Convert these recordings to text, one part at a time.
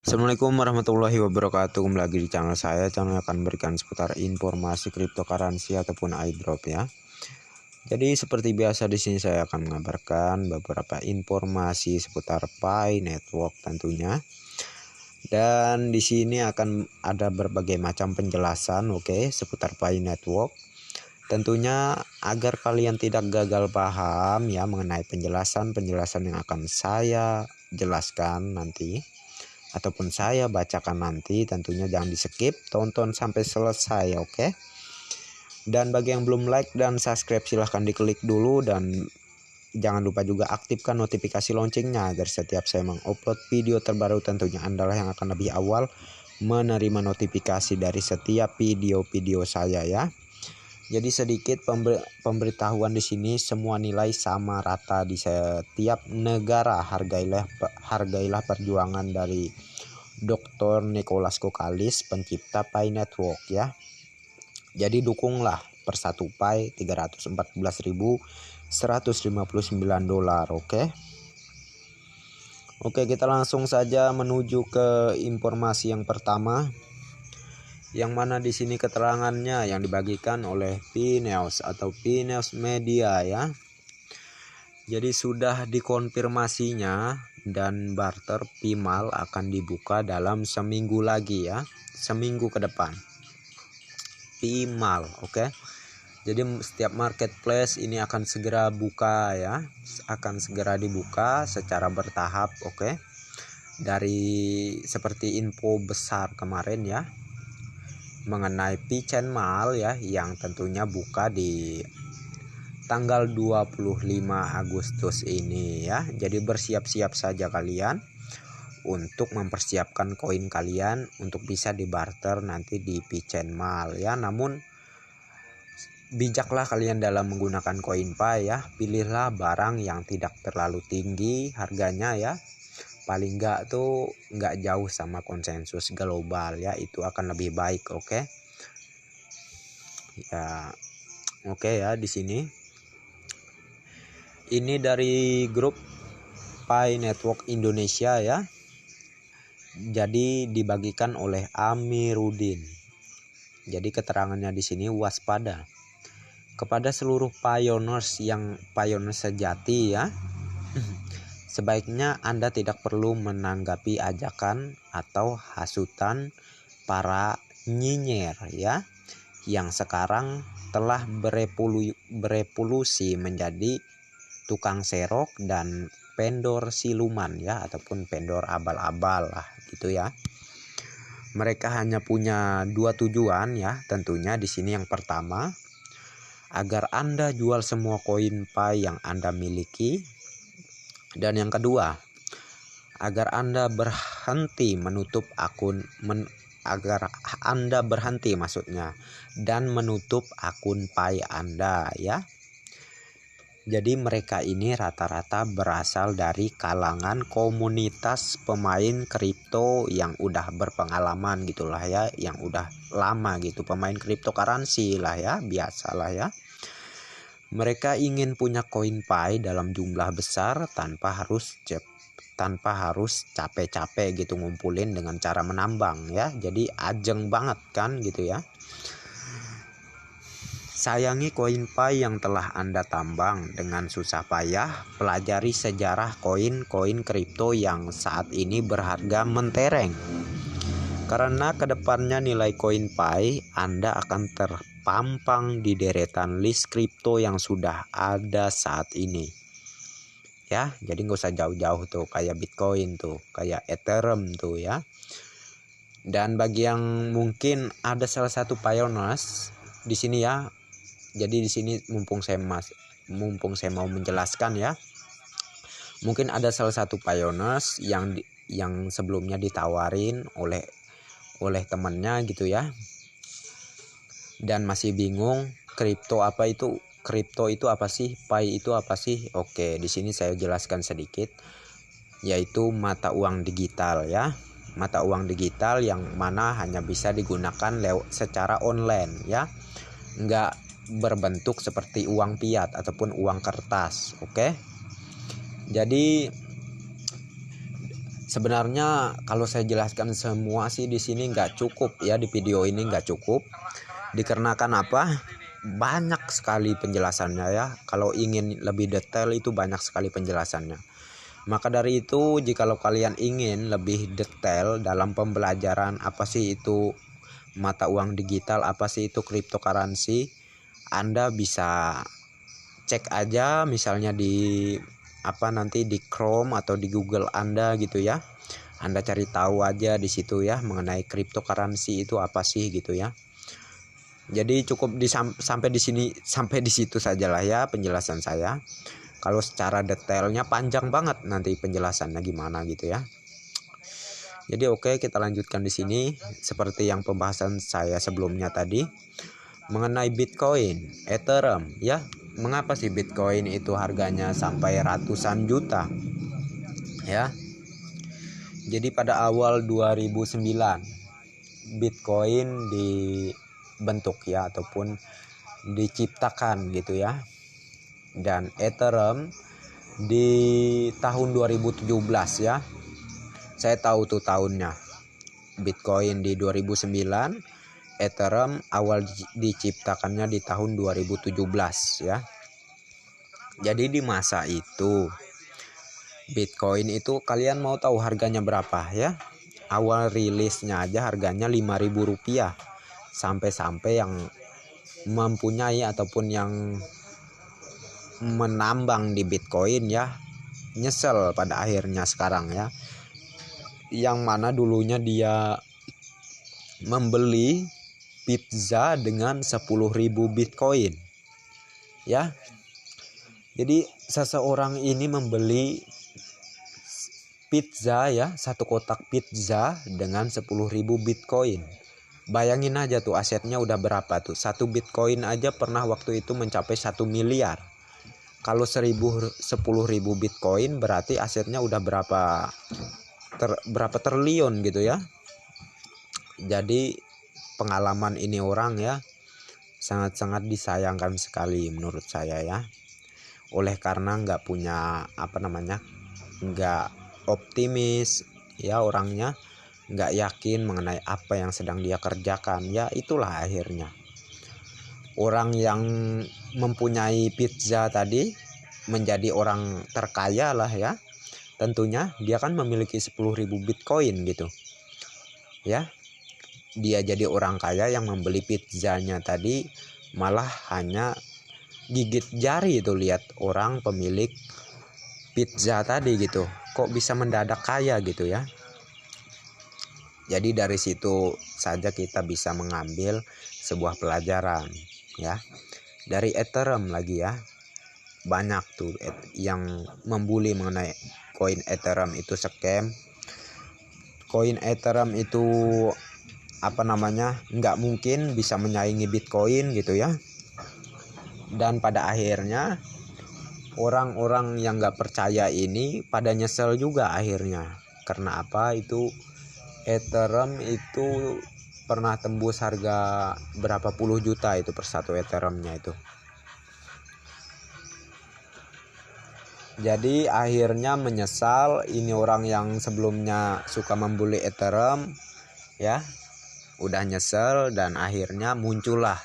Assalamualaikum warahmatullahi wabarakatuh. Kembali lagi di channel saya. Channel akan memberikan seputar informasi cryptocurrency ataupun airdrop ya. Jadi seperti biasa di sini saya akan mengabarkan beberapa informasi seputar Pi Network tentunya. Dan di sini akan ada berbagai macam penjelasan seputar Pi Network. Tentunya agar kalian tidak gagal paham ya mengenai penjelasan yang akan saya jelaskan nanti ataupun saya bacakan nanti, tentunya jangan di skip, tonton sampai selesai, oke? Dan bagi yang belum like dan subscribe silahkan diklik dulu, dan jangan lupa juga aktifkan notifikasi loncengnya agar setiap saya mengupload video terbaru tentunya Anda yang akan lebih awal menerima notifikasi dari setiap video-video saya ya. Jadi sedikit pemberitahuan di sini, semua nilai sama rata di setiap negara. Hargailah perjuangan dari Dr. Nicholas Kokalis, pencipta Pi Network ya. Jadi dukunglah per 1 Pi $314.159, oke. Oke, kita langsung saja menuju ke informasi yang pertama, yang mana di sini keterangannya yang dibagikan oleh Pineos atau Pineos Media ya. Jadi sudah dikonfirmasinya dan barter Pimal akan dibuka dalam seminggu lagi ya, seminggu ke depan. Pimal, oke. Jadi setiap marketplace ini akan segera buka ya, akan segera dibuka secara bertahap, oke. Dari seperti info besar kemarin ya, mengenai Picenmal ya, yang tentunya buka di tanggal 25 Agustus ini ya. Jadi bersiap-siap saja kalian untuk mempersiapkan koin kalian untuk bisa dibarter nanti di Picenmal ya. Namun bijaklah kalian dalam menggunakan koin Pi ya. Pilihlah barang yang tidak terlalu tinggi harganya ya. Paling enggak tuh enggak jauh sama konsensus global ya, itu akan lebih baik, oke. Ya. Oke ya, di sini ini dari grup Pi Network Indonesia ya. Jadi dibagikan oleh Amiruddin. Jadi keterangannya di sini, waspada kepada seluruh pioneers sejati ya. Sebaiknya Anda tidak perlu menanggapi ajakan atau hasutan para nyinyer ya, yang sekarang telah berevolusi menjadi tukang serok dan vendor siluman ya, ataupun vendor abal-abal lah gitu ya. Mereka hanya punya dua tujuan ya, tentunya di sini yang pertama, agar Anda jual semua koin Pi yang Anda miliki. Dan yang kedua, agar Anda berhenti menutup akun dan menutup akun Pi Anda ya. Jadi mereka ini rata-rata berasal dari kalangan komunitas pemain kripto yang udah berpengalaman gitulah ya, yang udah lama gitu, pemain cryptocurrency lah ya, biasalah ya. Mereka ingin punya koin Pi dalam jumlah besar tanpa harus capek-capek gitu ngumpulin dengan cara menambang ya. Jadi ajeng banget kan gitu ya. Sayangi koin Pi yang telah Anda tambang dengan susah payah. Pelajari sejarah koin-koin kripto yang saat ini berharga mentereng. Karena kedepannya nilai koin Pi Anda akan terpampang di deretan list kripto yang sudah ada saat ini ya. Jadi nggak usah jauh-jauh tuh, kayak Bitcoin tuh, kayak Ethereum tuh ya. Dan bagi yang mungkin ada salah satu pioneers di sini ya, jadi di sini mumpung saya mau menjelaskan ya, mungkin ada salah satu pioneers yang sebelumnya ditawarin oleh temannya gitu ya, dan masih bingung kripto itu apa sih, Pi itu apa sih. Oke, di sini saya jelaskan sedikit, yaitu mata uang digital ya. Mata uang digital yang mana hanya bisa digunakan secara online ya, nggak berbentuk seperti uang fiat ataupun uang kertas, oke. Jadi Sebenarnya kalau saya jelaskan semua sih di sini nggak cukup ya, di video ini nggak cukup. Dikarenakan apa? Banyak sekali penjelasannya ya. Kalau ingin lebih detail itu banyak sekali penjelasannya. Maka dari itu, jikalau kalian ingin lebih detail dalam pembelajaran apa sih itu mata uang digital, apa sih itu cryptocurrency, Anda bisa cek aja misalnya di nanti di Chrome atau di Google Anda gitu ya. Anda cari tahu aja di situ ya mengenai cryptocurrency itu apa sih gitu ya. Jadi cukup sampai di sini, sampai di situ sajalah ya penjelasan saya. Kalau secara detailnya panjang banget nanti penjelasannya gimana gitu ya. Jadi oke, kita lanjutkan di sini seperti yang pembahasan saya sebelumnya tadi mengenai Bitcoin, Ethereum ya. Mengapa sih Bitcoin itu harganya sampai ratusan juta? Ya. Jadi pada awal 2009 Bitcoin dibentuk ya ataupun diciptakan gitu ya. Dan Ethereum di tahun 2017 ya. Saya tahu tuh tahunnya. Bitcoin di 2009, Ethereum awal diciptakannya di tahun 2017 ya. Jadi di masa itu Bitcoin itu kalian mau tahu harganya berapa ya? Awal rilisnya aja harganya Rp5.000. Sampai-sampai yang mempunyai ataupun yang menambang di Bitcoin ya nyesel pada akhirnya sekarang ya. Yang mana dulunya dia membeli pizza dengan 10.000 Bitcoin ya. Jadi seseorang ini membeli pizza ya, satu kotak pizza dengan 10.000 Bitcoin. Bayangin aja tuh asetnya udah berapa tuh. Satu Bitcoin aja pernah waktu itu mencapai 1 miliar. Kalau 10.000 Bitcoin berarti asetnya udah berapa triliun gitu ya. Jadi pengalaman ini orang ya sangat-sangat disayangkan sekali menurut saya ya. Oleh karena nggak punya nggak optimis ya orangnya, nggak yakin mengenai apa yang sedang dia kerjakan ya. Itulah akhirnya orang yang mempunyai pizza tadi menjadi orang terkaya lah ya. Tentunya dia kan memiliki 10.000 Bitcoin gitu ya. Dia jadi orang kaya yang membeli pizzanya tadi malah hanya gigit jari itu lihat orang pemilik pizza tadi gitu. Kok bisa mendadak kaya gitu ya. Jadi dari situ saja kita bisa mengambil sebuah pelajaran ya. Dari Ethereum lagi ya. Banyak tuh yang membuli mengenai koin Ethereum itu scam. Koin Ethereum itu nggak mungkin bisa menyaingi Bitcoin gitu ya. Dan pada akhirnya orang-orang yang nggak percaya ini pada nyesel juga akhirnya. Karena apa? Itu Ethereum itu pernah tembus harga berapa puluh juta itu per satu Ethereumnya itu. Jadi akhirnya menyesal ini orang yang sebelumnya suka membuli Ethereum ya. Udah nyesel dan akhirnya muncullah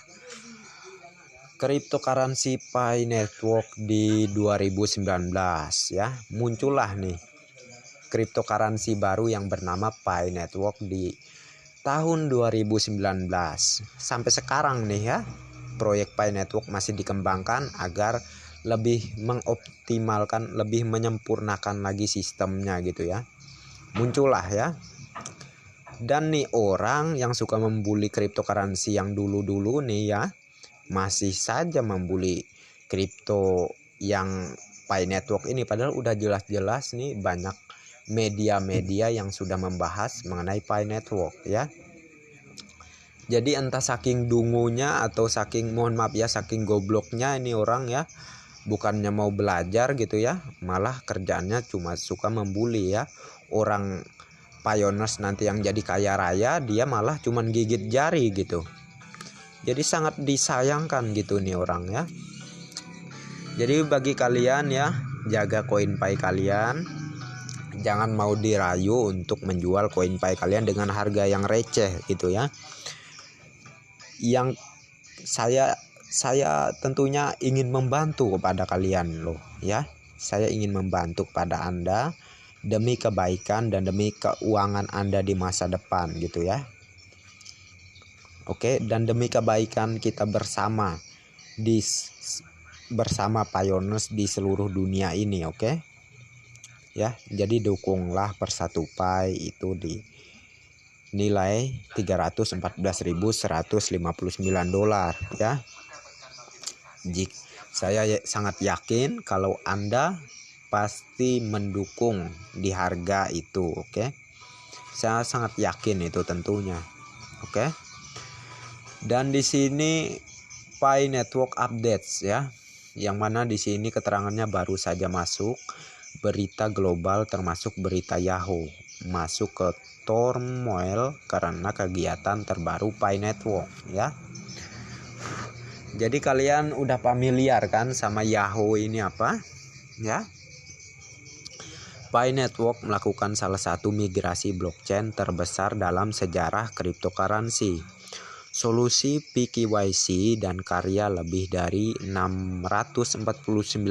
cryptocurrency Pi Network di 2019 ya. Muncullah nih cryptocurrency baru yang bernama Pi Network di tahun 2019. Sampai sekarang nih ya, proyek Pi Network masih dikembangkan agar lebih mengoptimalkan, lebih menyempurnakan lagi sistemnya gitu ya. Muncullah ya. Dan nih orang yang suka membuli cryptocurrency yang dulu-dulu nih ya, masih saja membuli kripto yang Pi Network ini. Padahal udah jelas-jelas nih banyak media-media yang sudah membahas mengenai Pi Network ya. Jadi entah saking dungunya atau saking saking gobloknya ini orang ya, bukannya mau belajar gitu ya, malah kerjaannya cuma suka membuli ya. Orang pioneers nanti yang jadi kaya raya, dia malah cuman gigit jari gitu. Jadi sangat disayangkan gitu nih orang ya. Jadi bagi kalian ya, jaga koin Pi kalian, Jangan mau dirayu untuk menjual koin Pi kalian dengan harga yang receh gitu ya. Yang saya tentunya ingin membantu kepada kalian loh ya. Saya ingin membantu kepada Anda demi kebaikan dan demi keuangan Anda di masa depan gitu ya. Oke, dan demi kebaikan kita bersama bersama Pioneers di seluruh dunia ini, oke? Ya, jadi dukunglah Persatu Pi itu di nilai $314.159 ya. Saya sangat yakin kalau Anda pasti mendukung di harga itu, oke? Saya sangat yakin itu tentunya. Oke. Dan di sini Pi Network Updates ya. Yang mana di sini keterangannya baru saja masuk, berita global termasuk berita Yahoo masuk ke turmoil karena kegiatan terbaru Pi Network ya. Jadi kalian udah familiar kan sama Yahoo ini apa? Ya. Pi Network melakukan salah satu migrasi blockchain terbesar dalam sejarah cryptocurrency. Solusi PKYC dan karya lebih dari 649.000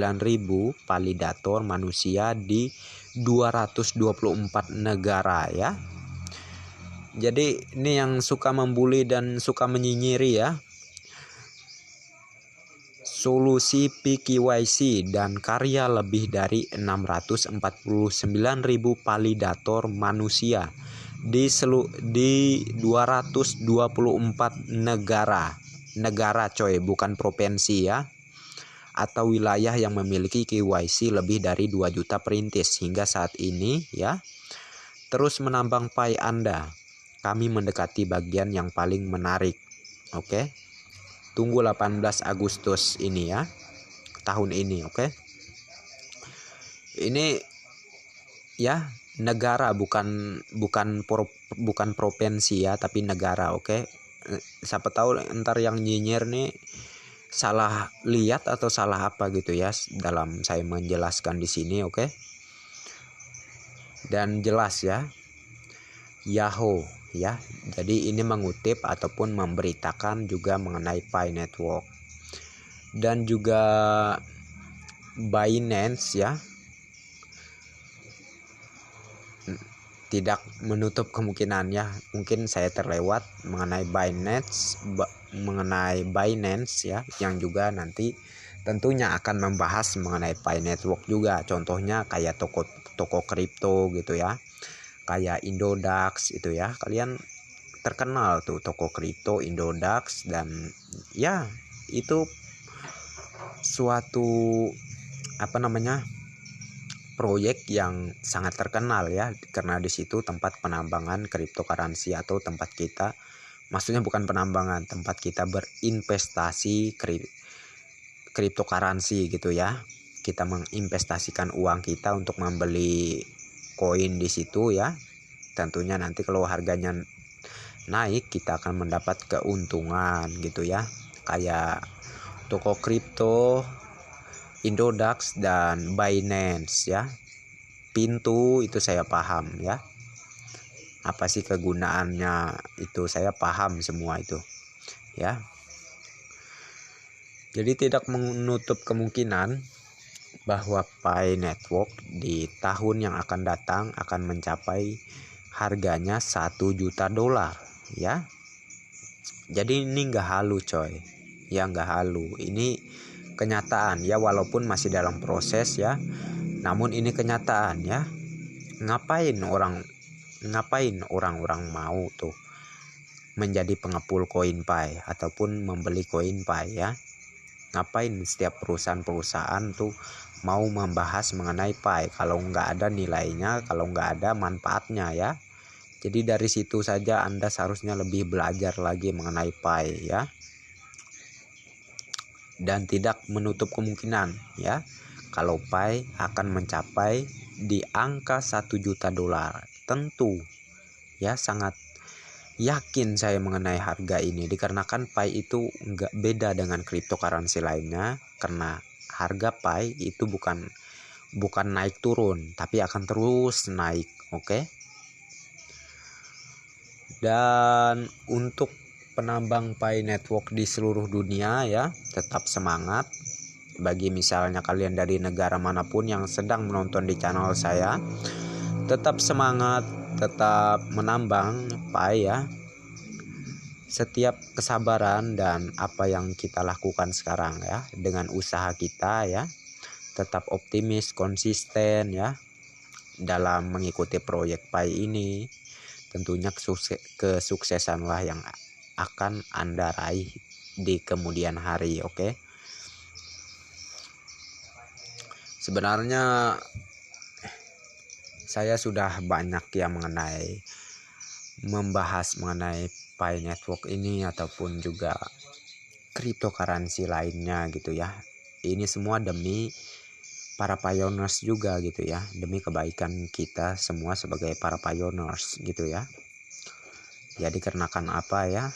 validator manusia di 224 negara ya. Jadi ini yang suka membuli dan suka menyinyiri ya. Solusi PKYC dan karya lebih dari 649.000 validator manusia di 224 negara coy, bukan provinsi ya, atau wilayah yang memiliki KYC lebih dari 2 juta perintis hingga saat ini ya. Terus menambang Pi Anda. Kami mendekati bagian yang paling menarik. Oke. Tunggu 18 Agustus ini ya, tahun ini, oke? Ini ya negara, bukan provinsi ya, tapi negara, oke? Siapa tahu ntar yang nyinyir nih salah lihat atau salah apa gitu ya dalam saya menjelaskan di sini, oke? Dan jelas ya, Yahoo ya. Jadi ini mengutip ataupun memberitakan juga mengenai Pi Network. Dan juga Binance ya. Tidak menutup kemungkinan ya, mungkin saya terlewat mengenai Binance ya, yang juga nanti tentunya akan membahas mengenai Pi Network juga. Contohnya kayak toko kripto gitu ya. Kayak Indodax itu ya, kalian terkenal tuh toko kripto Indodax, dan ya itu suatu proyek yang sangat terkenal ya, karena di situ tempat penambangan cryptocurrency atau tempat kita, maksudnya bukan penambangan, tempat kita berinvestasi cryptocurrency gitu ya. Kita menginvestasikan uang kita untuk membeli koin di situ ya. Tentunya nanti kalau harganya naik kita akan mendapat keuntungan gitu ya. Kayak toko kripto Indodax dan Binance ya. Pintu itu saya paham ya. Apa sih kegunaannya itu saya paham semua itu ya. Jadi tidak menutup kemungkinan bahwa Pi Network di tahun yang akan datang akan mencapai harganya $1 juta ya. Jadi ini nggak halu coy ya, nggak halu, ini kenyataan ya, walaupun masih dalam proses ya, namun ini kenyataan ya. Ngapain orang-orang mau tuh menjadi pengepul koin Pi ataupun membeli koin Pi ya. Ngapain setiap perusahaan-perusahaan tuh mau membahas mengenai Pi kalau nggak ada nilainya, kalau nggak ada manfaatnya ya. Jadi dari situ saja Anda seharusnya lebih belajar lagi mengenai Pi ya. Dan tidak menutup kemungkinan ya, kalau Pi akan mencapai di angka $1 juta. Tentu ya, sangat yakin saya mengenai harga ini, dikarenakan Pi itu nggak beda dengan cryptocurrency lainnya, karena harga Pi itu bukan bukan naik turun, tapi akan terus naik. Oke. Dan untuk penambang Pi Network di seluruh dunia ya, tetap semangat. Bagi misalnya kalian dari negara manapun yang sedang menonton di channel saya, tetap semangat, tetap menambang Pi ya. Setiap kesabaran dan apa yang kita lakukan sekarang ya, dengan usaha kita ya, tetap optimis, konsisten ya dalam mengikuti proyek Pi ini. Tentunya kesuksesanlah yang akan Anda raih di kemudian hari. Oke. Sebenarnya saya sudah banyak yang membahas mengenai Pi Network ini ataupun juga cryptocurrency lainnya gitu ya. Ini semua demi para pioneers juga gitu ya, demi kebaikan kita semua sebagai para pioneers gitu ya. Jadi dikarenakan apa ya,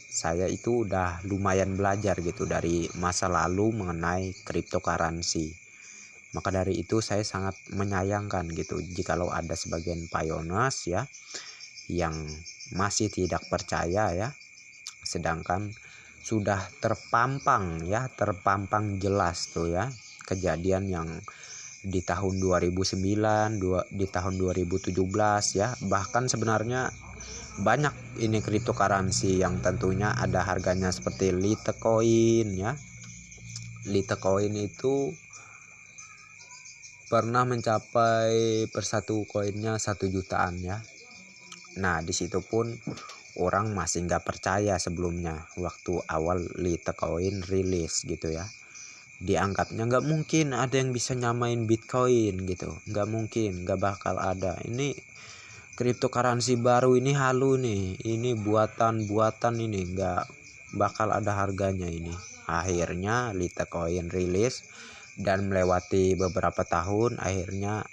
saya itu udah lumayan belajar gitu dari masa lalu mengenai cryptocurrency. Maka dari itu saya sangat menyayangkan gitu jikalau ada sebagian pioneers ya yang masih tidak percaya ya, sedangkan sudah terpampang jelas tuh ya kejadian yang di tahun 2009, di tahun 2017 ya, bahkan sebenarnya banyak ini cryptocurrency yang tentunya ada harganya seperti Litecoin ya. Litecoin itu pernah mencapai per satu koinnya 1 jutaan ya. Nah disitu pun orang masih nggak percaya sebelumnya waktu awal Litecoin rilis gitu ya. Dianggapnya nggak mungkin ada yang bisa nyamain Bitcoin gitu, nggak mungkin, nggak bakal ada. Ini cryptocurrency baru, ini halu nih, ini buatan ini, nggak bakal ada harganya ini. Akhirnya Litecoin rilis dan melewati beberapa tahun akhirnya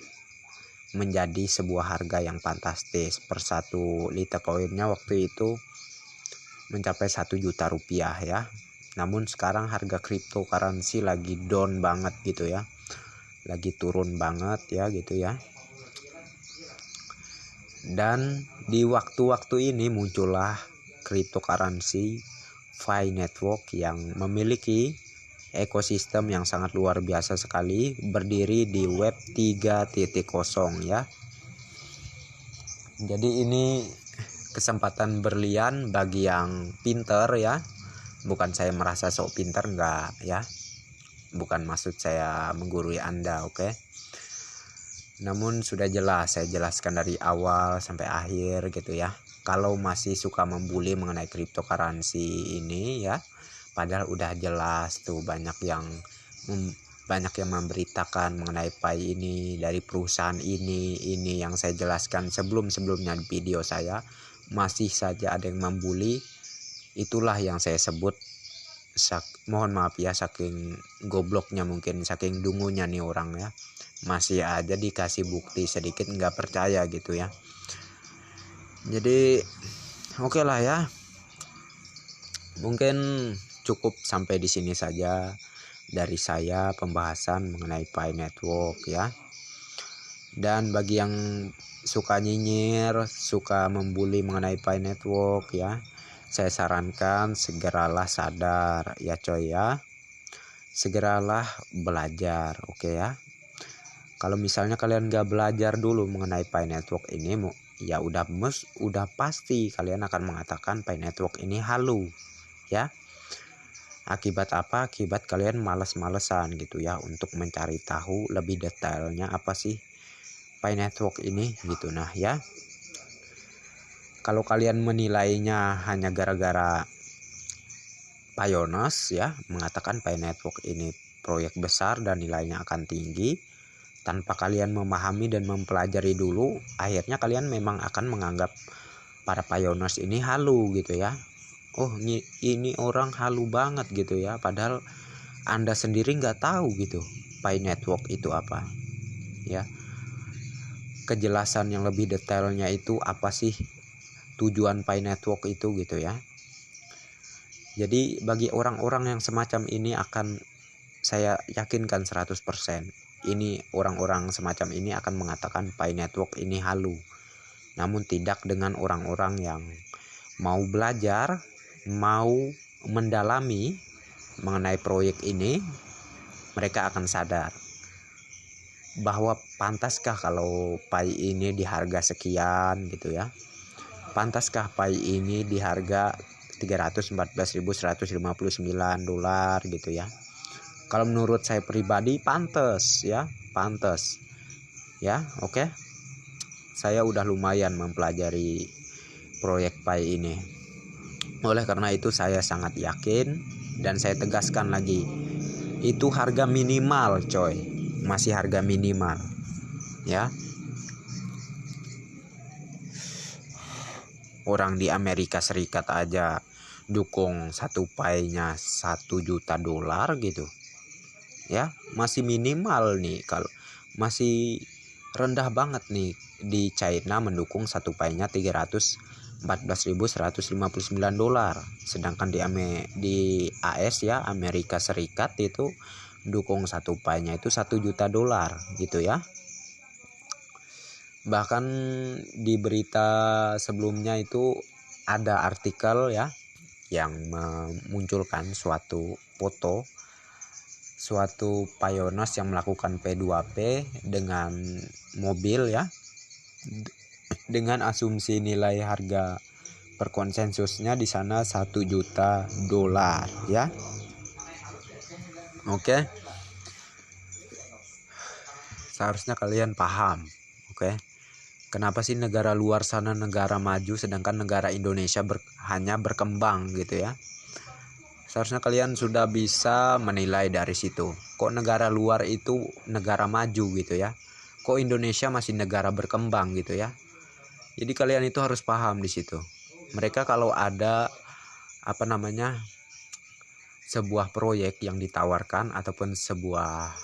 menjadi sebuah harga yang fantastis. Per satu Litecoinnya waktu itu mencapai 1 juta rupiah ya. Namun sekarang harga cryptocurrency lagi down banget gitu ya, lagi turun banget ya gitu ya. Dan di waktu-waktu ini muncullah cryptocurrency Pi Network yang memiliki ekosistem yang sangat luar biasa sekali, berdiri di web 3.0 ya. Jadi ini kesempatan berlian bagi yang pinter ya. Bukan saya merasa sok pinter, enggak ya, bukan maksud saya menggurui Anda, oke. Namun sudah jelas saya jelaskan dari awal sampai akhir gitu ya. Kalau masih suka membuli mengenai cryptocurrency ini ya, padahal udah jelas tuh banyak yang memberitakan mengenai Pi ini dari perusahaan ini yang saya jelaskan sebelumnya di video saya, masih saja ada yang membuli. Itulah yang saya sebut, mohon maaf ya, saking gobloknya mungkin, saking dungunya nih orang ya, masih aja dikasih bukti sedikit nggak percaya gitu ya. Jadi oke lah ya, mungkin cukup sampai di sini saja dari saya pembahasan mengenai Pi Network ya. Dan bagi yang suka nyinyir, suka membuli mengenai Pi Network ya, saya sarankan segeralah sadar ya coy ya, segeralah belajar, oke ya. Kalau misalnya kalian gak belajar dulu mengenai Pi Network ini, ya udah pasti kalian akan mengatakan Pi Network ini halu ya. Akibat apa? Akibat kalian males-malesan gitu ya untuk mencari tahu lebih detailnya apa sih Pi Network ini gitu. Nah ya, kalau kalian menilainya hanya gara-gara pioneers ya mengatakan Pi Network ini proyek besar dan nilainya akan tinggi, tanpa kalian memahami dan mempelajari dulu, akhirnya kalian memang akan menganggap para pioneers ini halu gitu ya. Oh ini orang halu banget gitu ya, padahal Anda sendiri nggak tahu gitu Pi Network itu apa ya. Kejelasan yang lebih detailnya itu apa sih tujuan Pi Network itu gitu ya. Jadi bagi orang-orang yang semacam ini akan saya yakinkan 100% ini orang-orang semacam ini akan mengatakan Pi Network ini halu. Namun tidak dengan orang-orang yang mau belajar, mau mendalami mengenai proyek ini, mereka akan sadar bahwa pantaskah kalau Pi ini di harga sekian gitu ya. Pantaskah Pi ini di harga $314.159 gitu ya. Kalau menurut saya pribadi pantas ya, pantas. Ya, oke. Saya udah lumayan mempelajari proyek Pi ini. Oleh karena itu saya sangat yakin dan saya tegaskan lagi, itu harga minimal coy, masih harga minimal ya. Orang di Amerika Serikat aja dukung satu Pi-nya $1 juta gitu ya, masih minimal nih. Kalau masih rendah banget nih di China mendukung satu Pi-nya $314.159, sedangkan di AS ya, Amerika Serikat itu dukung satu Pi-nya itu $1 juta gitu ya. Bahkan di berita sebelumnya itu ada artikel ya yang memunculkan suatu foto suatu Pioneers yang melakukan P2P dengan mobil ya, dengan asumsi nilai harga perkonsensusnya di sana $1 juta ya. Oke. Seharusnya kalian paham, oke. Kenapa sih negara luar sana negara maju sedangkan negara Indonesia hanya berkembang gitu ya. Seharusnya kalian sudah bisa menilai dari situ. Kok negara luar itu negara maju gitu ya. Kok Indonesia masih negara berkembang gitu ya. Jadi kalian itu harus paham di situ. Mereka kalau ada sebuah proyek yang ditawarkan ataupun sebuah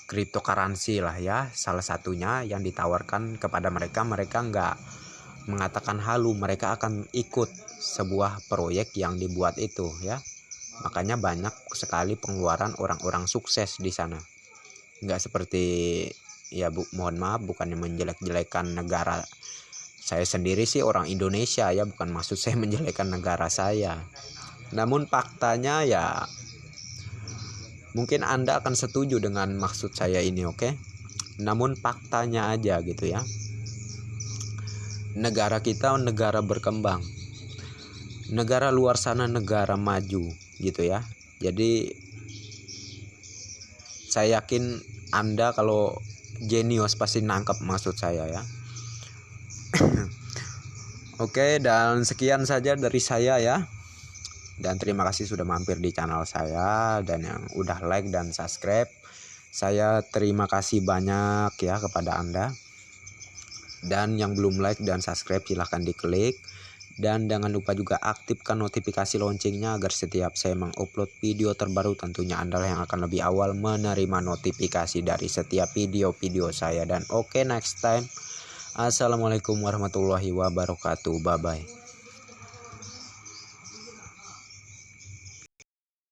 cryptocurrency lah ya, salah satunya yang ditawarkan kepada mereka nggak mengatakan halu, mereka akan ikut sebuah proyek yang dibuat itu ya. Makanya banyak sekali pengeluaran orang-orang sukses di sana. Nggak seperti ya mohon maaf, bukannya menjelek-jelekan negara saya sendiri sih, orang Indonesia ya, bukan maksud saya menjelekkan negara saya. Namun faktanya ya mungkin Anda akan setuju dengan maksud saya ini, oke? Namun faktanya aja gitu ya. Negara kita negara berkembang. Negara luar sana negara maju gitu ya. Jadi saya yakin Anda kalau jenius pasti nangkep maksud saya ya. Oke, dan sekian saja dari saya ya. Dan terima kasih sudah mampir di channel saya dan yang udah like dan subscribe. Saya terima kasih banyak ya kepada Anda. Dan yang belum like dan subscribe silahkan diklik. Dan jangan lupa juga aktifkan notifikasi loncengnya agar setiap saya mengupload video terbaru tentunya Anda yang akan lebih awal menerima notifikasi dari setiap video-video saya. Dan oke, next time. Assalamualaikum warahmatullahi wabarakatuh. Bye bye.